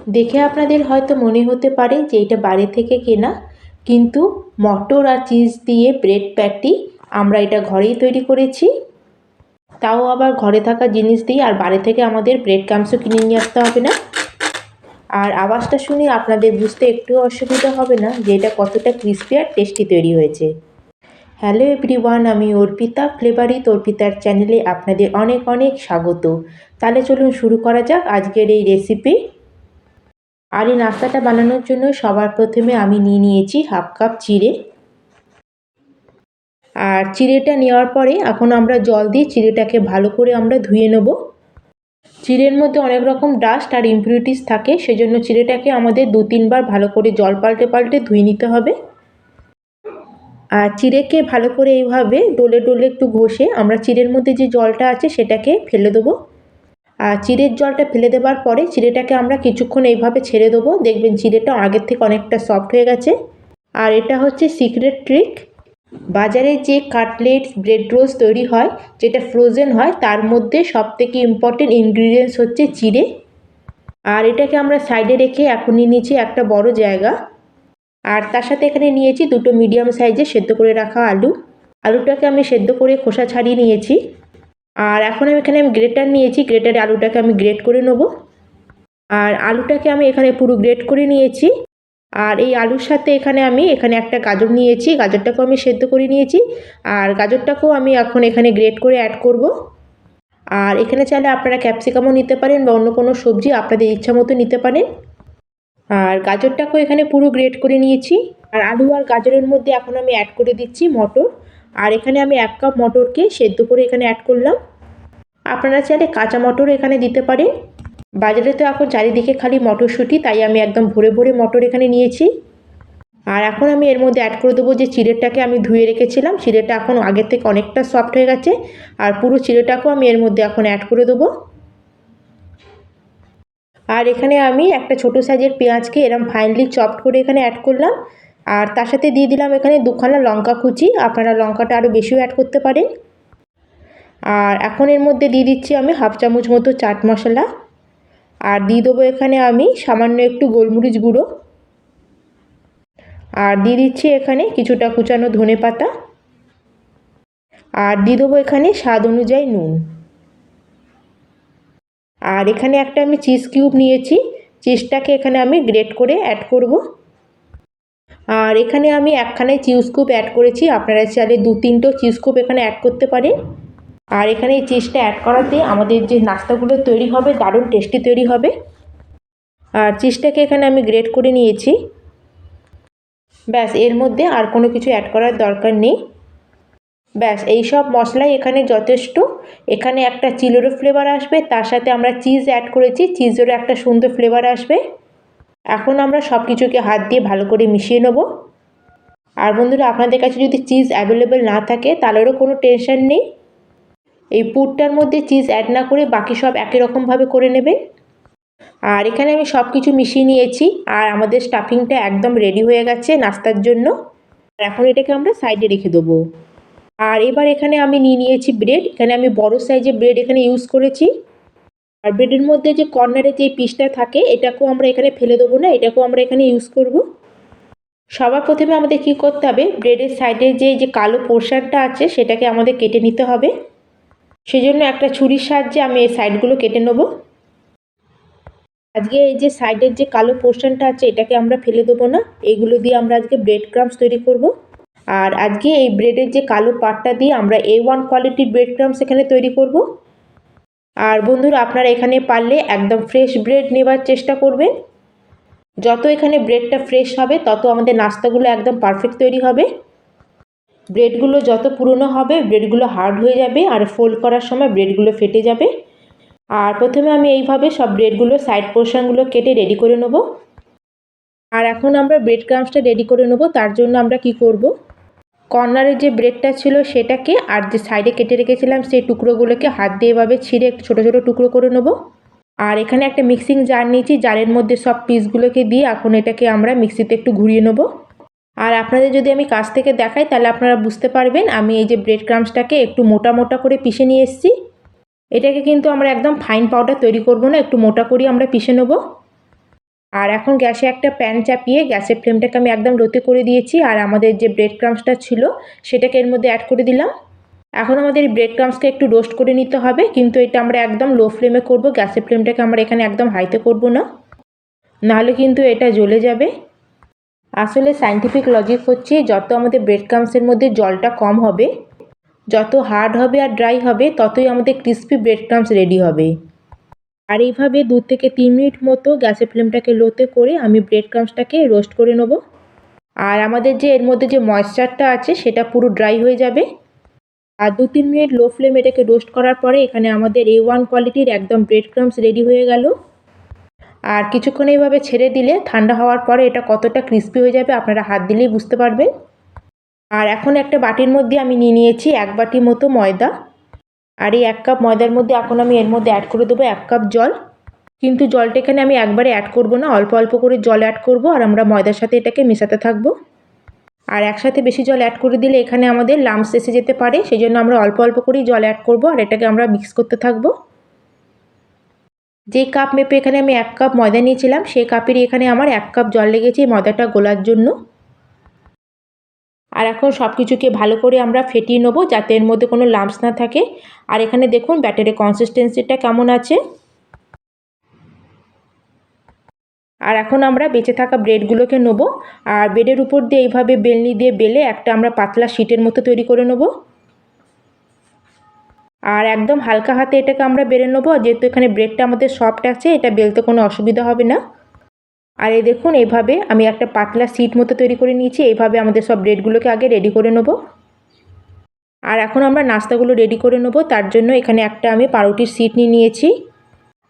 দেখে আপনাদের হয়তো মনে হতে পারে যে এটা বাইরে থেকে কেনা, কিন্তু মটর আর চিজ দিয়ে ব্রেড প্যাটি আমরা এটা ঘরেই তৈরি করেছি, তাও আবার ঘরে থাকা জিনিস দিয়ে। আর বাইরে থেকে আমাদের ব্রেড ক্রাম্বসও কিনে নিয়ে আসতে হবে না। আর আওয়াজটা শুনে আপনাদের বুঝতে একটু অসুবিধা হবে না যে এটা কতটা ক্রিস্পি আর টেস্টি তৈরি হয়েছে। হ্যালো এভরিওয়ান, আমি অর্পিতা, ফ্লেভার উইথ অর্পিতার চ্যানেলে আপনাদের অনেক অনেক স্বাগত। তাহলে চলুন শুরু করা যাক আজকের এই রেসিপি। আর এই নাস্তাটা বানানোর জন্য সবার প্রথমে আমি নিয়ে নিয়েছি হাফ কাপ চিড়ে। আর চিড়েটা নেওয়ার পরে এখন আমরা জল দিয়ে চিড়েটাকে ভালো করে আমরা ধুয়ে নেব। চিড়ের মধ্যে অনেক রকম ডাস্ট আর ইমপিউরিটিস থাকে, সেজন্য চিড়েটাকে আমাদের 2-3 বার ভালো করে জল পাল্টে পাল্টে ধুয়ে নিতে হবে। আর চিড়েকে ভালো করে এইভাবে ডলে ডলে একটু ঘষে আমরা চিড়ের মধ্যে যে জলটা আছে সেটাকে ফেলে দেবো। আর চিড়ের জলটা ফেলে দেওয়ার পরে চিড়েটাকে আমরা কিছুক্ষণ এইভাবে ছেড়ে দেবো। দেখবেন চিড়েটা আগের থেকে অনেকটা সফট হয়ে গেছে। আর এটা হচ্ছে সিক্রেট ট্রিক। বাজারে যে কাটলেটস, ব্রেড রোলস তৈরি হয় যেটা ফ্রোজেন হয়, তার মধ্যে সবথেকে ইম্পর্টেন্ট ইনগ্রিডিয়েন্টস হচ্ছে চিড়ে। আর এটাকে আমরা সাইডে রেখে এখন নিয়ে নিয়েছি একটা বড় জায়গা। আর তার সাথে এখানে নিয়েছি 2টো মিডিয়াম সাইজের সেদ্ধ করে রাখা আলু। আলুটাকে আমি সেদ্ধ করে খোসা ছাড়িয়ে নিয়েছি। আর এখন এখানে আমি গ্রেটার নিয়েছি, গ্রেটারে আলুটাকে আমি গ্রেট করে নেব। আর আলুটাকে আমি এখানে পুরো গ্রেট করে নিয়েছি। আর এই আলুর সাথে এখানে একটা গাজর নিয়েছি, গাজরটাকেও আমি সেদ্ধ করে নিয়েছি। আর গাজরটাকেও আমি এখন এখানে গ্রেট করে অ্যাড করব। আর এখানে চাইলে আপনারা ক্যাপসিকামও নিতে পারেন বা অন্য কোনো সবজি আপনাদের ইচ্ছা মতো নিতে পারেন। আর গাজরটাকেও এখানে পুরো গ্রেট করে নিয়েছি। আর আলু আর গাজরের মধ্যে এখন আমি অ্যাড করে দিচ্ছি মটর। আর এখানে আমি 1 কাপ মটরকে সেদ্ধ করে এখানে অ্যাড করলাম। আপনারা চাইলে কাঁচা মটর এখানে দিতে পারেন। বাজারে তো এখন চারিদিকে খালি মটরশুঁটি, তাই আমি একদম ভরে ভরে মটর এখানে নিয়েছি। আর এখন আমি এর মধ্যে অ্যাড করে দেবো যে চিড়েটাকে আমি ধুয়ে রেখেছিলাম। চিড়েটা এখন আগের থেকে অনেকটা সফট হয়ে গেছে। আর পুরো চিড়েটাকেও আমি এর মধ্যে এখন অ্যাড করে দেবো। আর এখানে আমি একটা ছোটো সাইজের পেঁয়াজকে এরম ফাইনলি চপড করে এখানে অ্যাড করলাম। আর তার সাথে দিয়ে দিলাম এখানে 2খানা লঙ্কা কুচি। আপনারা লঙ্কাটা আরও বেশিও অ্যাড করতে পারেন। আর এখন এর মধ্যে দিয়ে দিচ্ছি আমি হাফ চামচ মতো চাট মশলা। আর দিয়ে দেবো এখানে আমি সামান্য একটু গোলমরিচ গুঁড়ো। আর দিয়ে দিচ্ছি এখানে কিছুটা কুচানো ধনে পাতা। আর দিয়ে দেবো এখানে স্বাদ অনুযায়ী নুন। আর এখানে একটা আমি চিজ কিউব নিয়েছি, চিজটাকে এখানে আমি গ্রেট করে অ্যাড করব। আর এখানে আমি 1খানা চিজ কিউব অ্যাড করেছি, আপনারা চাইলে 2-3টো চিজ কিউব এখানে অ্যাড করতে পারেন। আর এখানে এই চিজটা অ্যাড করাতে আমাদের যে নাস্তাগুলো তৈরি হবে দারুণ টেস্টি তৈরি হবে। আর চিজটাকে এখানে আমি গ্রেট করে নিয়েছি। ব্যাস, এর মধ্যে আর কোনো কিছু অ্যাড করার দরকার নেই। ব্যাস, এই সব মশলাই এখানে যথেষ্ট। এখানে একটা চিলোরও ফ্লেভার আসবে, তার সাথে আমরা চিজ অ্যাড করেছি, চিজেরও একটা সুন্দর ফ্লেভার আসবে। এখন আমরা সব কিছুকে হাত দিয়ে ভালো করে মিশিয়ে নেব। আর বন্ধুরা, আপনাদের কাছে যদি চিজ অ্যাভেলেবেল না থাকে তাহলেও কোনো টেনশন নেই। এই পুরটার মধ্যে চিজ অ্যাড না করে বাকি সব একই রকমভাবে করে নেবেন। আর এখানে আমি সব কিছু মিশিয়ে নিয়েছি। আর আমাদের স্টাফিংটা একদম রেডি হয়ে গেছে নাস্তার জন্য। এখন এটাকে আমরা সাইডে রেখে দেবো। আর এবার এখানে আমি নিয়ে নিয়েছি ব্রেড। এখানে আমি বড় সাইজের ব্রেড এখানে ইউজ করেছি। আর ব্রেডের মধ্যে যে কর্নারে যে পিসটা থাকে এটাকেও আমরা এখানে ফেলে দেবো না, এটাকেও আমরা এখানে ইউজ করব। সবার প্রথমে আমাদের কি করতে হবে, ব্রেডের সাইডে যে কালো পোর্শনটা আছে সেটাকে আমাদের কেটে নিতে হবে। সেজন্য একটা ছুরির সাহায্যে আমি এই সাইডগুলো কেটে নেব। আজকে এই যে সাইডের যে কালো পোর্শনটা আছে এটাকে আমরা ফেলে দেবো না, এইগুলো দিয়ে আমরা আজকে ব্রেড ক্রাম্বস তৈরি করব। আর আজকে এই ব্রেডের যে কালো পার্টটা দিয়ে আমরা A1 কোয়ালিটির ব্রেড ক্রাম্বস এখানে তৈরি করব। আর বন্ধুরা, আপনারা এখানে পারলে একদম ফ্রেশ ব্রেড নেবার চেষ্টা করবেন। যত এখানে ব্রেডটা ফ্রেশ হবে তত আমাদের নাস্তাগুলো একদম পারফেক্ট তৈরি হবে। ব্রেডগুলো যত পুরনো হবে ব্রেডগুলো হার্ড হয়ে যাবে আর ফোল্ড করার সময় ব্রেডগুলো ফেটে যাবে। আর প্রথমে আমি এইভাবে সব ব্রেডগুলো সাইড পোর্শনগুলো কেটে রেডি করে নেব। আর এখন আমরা ব্রেড ক্রাম্বসটা রেডি করে নেব। তার জন্য আমরা কি করব, কর্নারে যে ব্রেডটা ছিল সেটাকে আর যে সাইডে কেটে রেখেছিলাম সেই টুকরোগুলোকে হাত দিয়ে এভাবে ছিঁড়ে একটু ছোটো ছোটো টুকরো করে নেব। আর এখানে একটা মিক্সিং জার নিয়েছি, জারের মধ্যে সব পিসগুলোকে দিয়ে এখন এটাকে আমরা মিক্সিতে একটু ঘুরিয়ে নেব। আর আপনাদের যদি আমি কাছ থেকে দেখাই তাহলে আপনারা বুঝতে পারবেন আমি এই যে ব্রেড ক্রাম্বসটাকে একটু মোটা মোটা করে পিষে নিয়ে এসেছি। এটাকে কিন্তু আমরা একদম ফাইন পাউডার তৈরি করব না, একটু মোটা করে আমরা পিষে নেব। আর এখন গ্যাসে একটা প্যান চাপিয়ে গ্যাসের ফ্লেমটাকে আমি একদম লোতে করে দিয়েছি। আর আমাদের যে ব্রেড ক্রাম্বসটা ছিল সেটাকে এর মধ্যে অ্যাড করে দিলাম। এখন আমাদের এই ব্রেড ক্রাম্বসকে একটু রোস্ট করে নিতে হবে, কিন্তু এটা আমরা একদম লো ফ্লেমে করব। গ্যাসের ফ্লেমটাকে আমরা এখানে একদম হাইতে করব না, নাহলে কিন্তু এটা জ্বলে যাবে। আসলে সায়েন্টিফিক লজিক হচ্ছে যত আমাদের ব্রেড ক্রাম্বসের মধ্যে জলটা কম হবে, যত হার্ড হবে আর ড্রাই হবে, ততই আমাদের ক্রিস্পি ব্রেড ক্রাম্বস রেডি হবে। আর এইভাবে 2 থেকে 3 মিনিট মতো গ্যাসের ফ্লেমটাকে লোতে করে আমি ব্রেড ক্রাম্বসটাকে রোস্ট করে নেব। আর আমাদের যে এর মধ্যে যে ময়েশ্চারটা আছে সেটা পুরো ড্রাই হয়ে যাবে। আর 2-3 মিনিট লো ফ্লেম এটাকে রোস্ট করার পরে এখানে আমাদের A1 কোয়ালিটির একদম ব্রেড ক্রাম্বস রেডি হয়ে গেল। আর কিছুক্ষণ এইভাবে ছেড়ে দিলে ঠান্ডা হওয়ার পরে এটা কতটা ক্রিস্পি হয়ে যাবে আপনারা হাত দিলেই বুঝতে পারবেন। আর এখন একটা বাটির মধ্যে আমি নিয়ে নিয়েছি 1 বাটি মতো ময়দা। আর এই 1 কাপ ময়দার মধ্যে এখন আমি এর মধ্যে অ্যাড করে দেবো 1 কাপ জল। কিন্তু জলটা এখানে আমি একবারে অ্যাড করব না, অল্প অল্প করে জল অ্যাড করব আর আমরা ময়দার সাথে এটাকে মেশাতে থাকবো। আর একসাথে বেশি জল অ্যাড করে দিলে এখানে আমাদের লাম্পস এসে যেতে পারে, সেই জন্য আমরা অল্প অল্প করেই জল অ্যাড করব আর এটাকে আমরা মিক্স করতে থাকবো। যে কাপ মেপে এখানে আমি 1 কাপ ময়দা নিয়েছিলাম সেই কাপেরই এখানে আমার 1 কাপ জল লেগেছে ময়দাটা গোলার জন্য। আর এখন সব কিছুকে ভালো করে আমরা ফেটিয়ে নেবো যাতে এর মধ্যে কোনো লাম্পস না থাকে। আর এখানে দেখুন ব্যাটারের কনসিস্টেন্সিটা কেমন আছে। আর এখন আমরা বেঁচে থাকা ব্রেডগুলোকে নেবো আর ব্রেডের উপর দিয়ে এইভাবে বেলনি দিয়ে বেলে একটা আমরা পাতলা শিটের মতো তৈরি করে নেবো। আর একদম হালকা হাতে এটাকে আমরা বেলে নেবো, যেহেতু এখানে ব্রেডটা আমাদের সফট আছে এটা বেলতে কোনো অসুবিধা হবে না। আর এই দেখুন এইভাবে আমি একটা পাতলা শিট মতো তৈরি করে নিয়েছি। এইভাবে আমাদের সব ব্রেডগুলোকে আগে রেডি করে নেবো। আর এখন আমরা নাস্তাগুলো রেডি করে নেবো, তার জন্য এখানে একটা আমি পাউরুটির শিট নিয়ে নিয়েছি।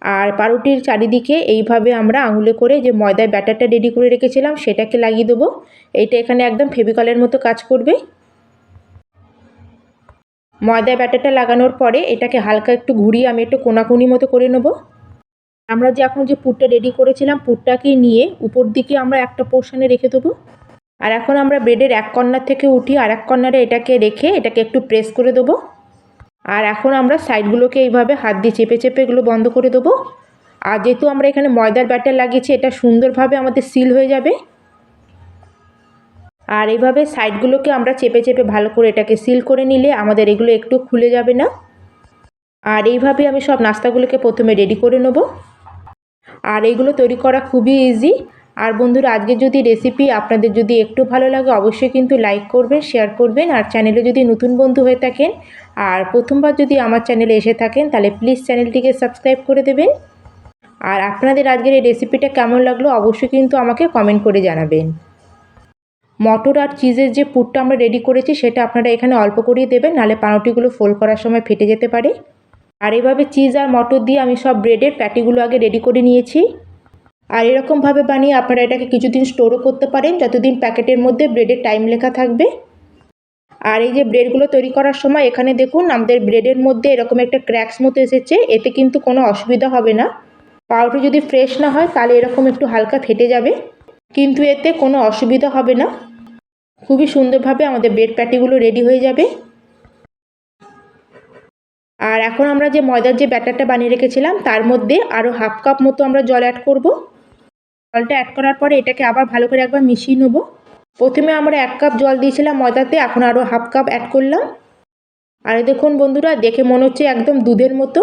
আর পাউরুটির চারিদিকে এইভাবে আমরা আঙুলে করে যে ময়দার ব্যাটারটা রেডি করে রেখেছিলাম সেটাকে লাগিয়ে দেবো। এইটা এখানে একদম ফেভিকলের মতো কাজ করবে। ময়দার ব্যাটারটা লাগানোর পরে এটাকে হালকা একটু ঘুরিয়ে আমি একটু কোনাকুনি মতো করে নেব। আমরা যে এখন যে পুরটা রেডি করেছিলাম পুরটাকে নিয়ে উপর দিকে আমরা একটা পোর্শনে রেখে দেবো। আর এখন আমরা ব্রেডের এক কর্নার থেকে উঠিয়ে আর এক কর্নারে এটাকে রেখে এটাকে একটু প্রেস করে দেবো। আর এখন আমরা সাইডগুলোকে এইভাবে হাত দিয়ে চেপে চেপে এগুলো বন্ধ করে দেবো। আর যেহেতু আমরা এখানে ময়দার ব্যাটার লাগিয়েছি এটা সুন্দরভাবে আমাদের সিল হয়ে যাবে। আর এইভাবে সাইডগুলোকে আমরা চেপে চেপে ভালো করে এটাকে সিল করে নিলে আমাদের এগুলো একটু খুলে যাবে না। আর এইভাবে আমি সব নাস্তাগুলোকে প্রথমে রেডি করে নেব। আর এইগুলো তৈরি করা খুবই ইজি। আর বন্ধুরা আজকে যদি রেসিপি আপনাদের যদি একটু ভালো লাগে অবশ্যই কিন্তু লাইক করবেন, শেয়ার করবেন। আর চ্যানেলে যদি নতুন বন্ধু হয়ে থাকেন আর প্রথমবার যদি আমার চ্যানেলে এসে থাকেন তাহলে প্লিজ চ্যানেলটিকে সাবস্ক্রাইব করে দেবেন। আর আপনাদের আজকের এই রেসিপিটা কেমন লাগলো অবশ্যই কিন্তু আমাকে কমেন্ট করে জানাবেন। মটর আর চিজের যে পুরটা আমরা রেডি করেছি সেটা আপনারা এখানে অল্প করেই দেবেন, নাহলে পাউরুটিগুলো ফোল্ড করার সময় ফেটে যেতে পারে। আর এইভাবে চিজ আর মটর দিয়ে আমি সব ব্রেডের প্যাটিগুলো আগে রেডি করে নিয়েছি। আর এরকমভাবে বানিয়ে আপনারা এটাকে কিছুদিন স্টোরও করতে পারেন, যতদিন প্যাকেটের মধ্যে ব্রেডের টাইম লেখা থাকবে। আর এই যে ব্রেডগুলো তৈরি করার সময় এখানে দেখুন আমাদের ব্রেডের মধ্যে এরকম একটা ক্র্যাকস মতো এসেছে, এতে কিন্তু কোনো অসুবিধা হবে না। পাউরুটি যদি ফ্রেশ না হয় তাহলে এরকম একটু হালকা ফেটে যাবে, কিন্তু এতে কোনো অসুবিধা হবে না। খুবই সুন্দরভাবে আমাদের ব্রেড প্যাটিগুলো রেডি হয়ে যাবে। আর এখন আমরা যে ময়দার যে ব্যাটারটা বানিয়ে রেখেছিলাম তার মধ্যে আরও হাফ কাপ মতো আমরা জল অ্যাড করব। জলটা অ্যাড করার পরে এটাকে আবার ভালো করে একবার মিশিয়ে নেব। প্রথমে আমরা 1 কাপ জল দিয়েছিলাম ময়দাতে, এখন আরও হাফ কাপ অ্যাড করলাম। আর দেখুন বন্ধুরা দেখে মনে হচ্ছে একদম দুধের মতো।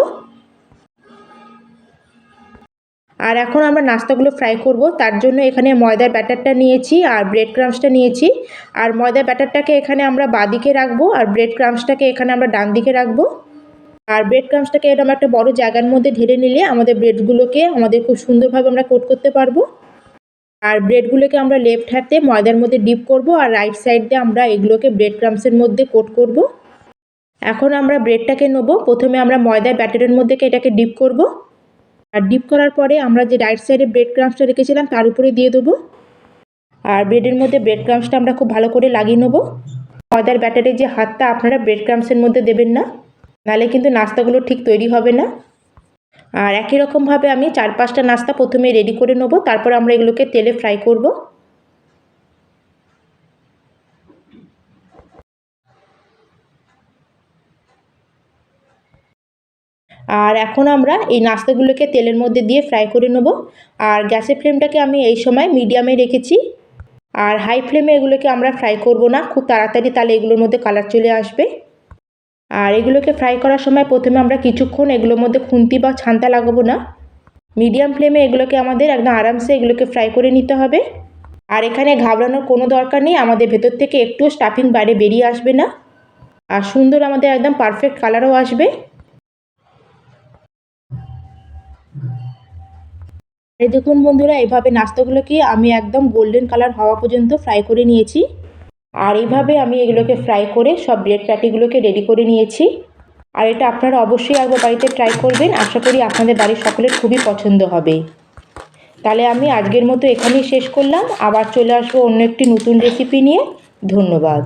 আর এখন আমরা নাস্তাগুলো ফ্রাই করব, তার জন্য এখানে ময়দার ব্যাটারটা নিয়েছি আর ব্রেড ক্রাম্বসটা নিয়েছি। আর ময়দার ব্যাটারটাকে এখানে আমরা বাঁদিকে রাখবো আর ব্রেড ক্রাম্বসটাকে এখানে আমরা ডান দিকে রাখবো। আর ব্রেড ক্রাম্বসটাকে এরকম একটা বড় জায়গার মধ্যে ঢেলে নিলে আমাদের ব্রেডগুলোকে আমাদের খুব সুন্দরভাবে আমরা কোট করতে পারবো। আর ব্রেডগুলোকে আমরা লেফট হাতে ময়দার মধ্যে ডিপ করব আর রাইট সাইড দিয়ে আমরা এগুলোকে ব্রেড ক্রাম্বসের মধ্যে কোট করব। এখন আমরা ব্রেডটাকে নেবো, প্রথমে আমরা ময়দার ব্যাটারের মধ্যে এটাকে ডিপ করব। আর ডিপ করার পরে আমরা যে রাইট সাইডে ব্রেড ক্রাম্বসটা রেখেছিলাম তার উপরে দিয়ে দেবো। আর ব্রেডের মধ্যে ব্রেড ক্রাম্বসটা আমরা খুব ভালো করে লাগিয়ে নেবো। ময়দার ব্যাটারের যে হাতটা আপনারা ব্রেড ক্রাম্বসের মধ্যে দেবেন না, নাহলে কিন্তু নাস্তাগুলো ঠিক তৈরি হবে না। আর একই রকমভাবে আমি 4-5টা নাস্তা প্রথমে রেডি করে নেব, তারপর আমরা এগুলোকে তেলে ফ্রাই করব। আর এখন আমরা এই নাস্তাগুলোকে তেলের মধ্যে দিয়ে ফ্রাই করে নেব। আর গ্যাসের ফ্লেমটাকে আমি এই সময় মিডিয়ামে রেখেছি। আর হাই ফ্লেমে এগুলোকে আমরা ফ্রাই করব না খুব তাড়াতাড়ি, তাহলে এগুলোর মধ্যে কালার চলে আসবে। আর এগুলোকে ফ্রাই করার সময় প্রথমে আমরা কিছুক্ষণ এগুলোর মধ্যে খুন্তি বা ছান্তা লাগাবো না। মিডিয়াম ফ্লেমে এগুলোকে আমাদের একদম আরামসে এগুলোকে ফ্রাই করে নিতে হবে। আর এখানে ঘাবড়ানোর কোনো দরকার নেই, আমাদের ভেতর থেকে একটুও স্টাফিং বাইরে বেরিয়ে আসবে না। আর সুন্দর আমাদের একদম পারফেক্ট কালারও আসবে। এই দেখুন বন্ধুরা, এইভাবে নাস্তাগুলোকে আমি একদম গোল্ডেন কালার হওয়া পর্যন্ত ফ্রাই করে নিয়েছি। আর এইভাবে আমি এগুলোকে ফ্রাই করে সব ব্রেড প্যাটিগুলোকে রেডি করে নিয়েছি। আর এটা আপনারা অবশ্যই একবার বাড়িতে ট্রাই করবেন, আশা করি আপনাদের বাড়ির সকলের খুবই পছন্দ হবে। তাহলে আমি আজকের মতো এখানেই শেষ করলাম, আবার চলে আসবো অন্য একটি নতুন রেসিপি নিয়ে। ধন্যবাদ।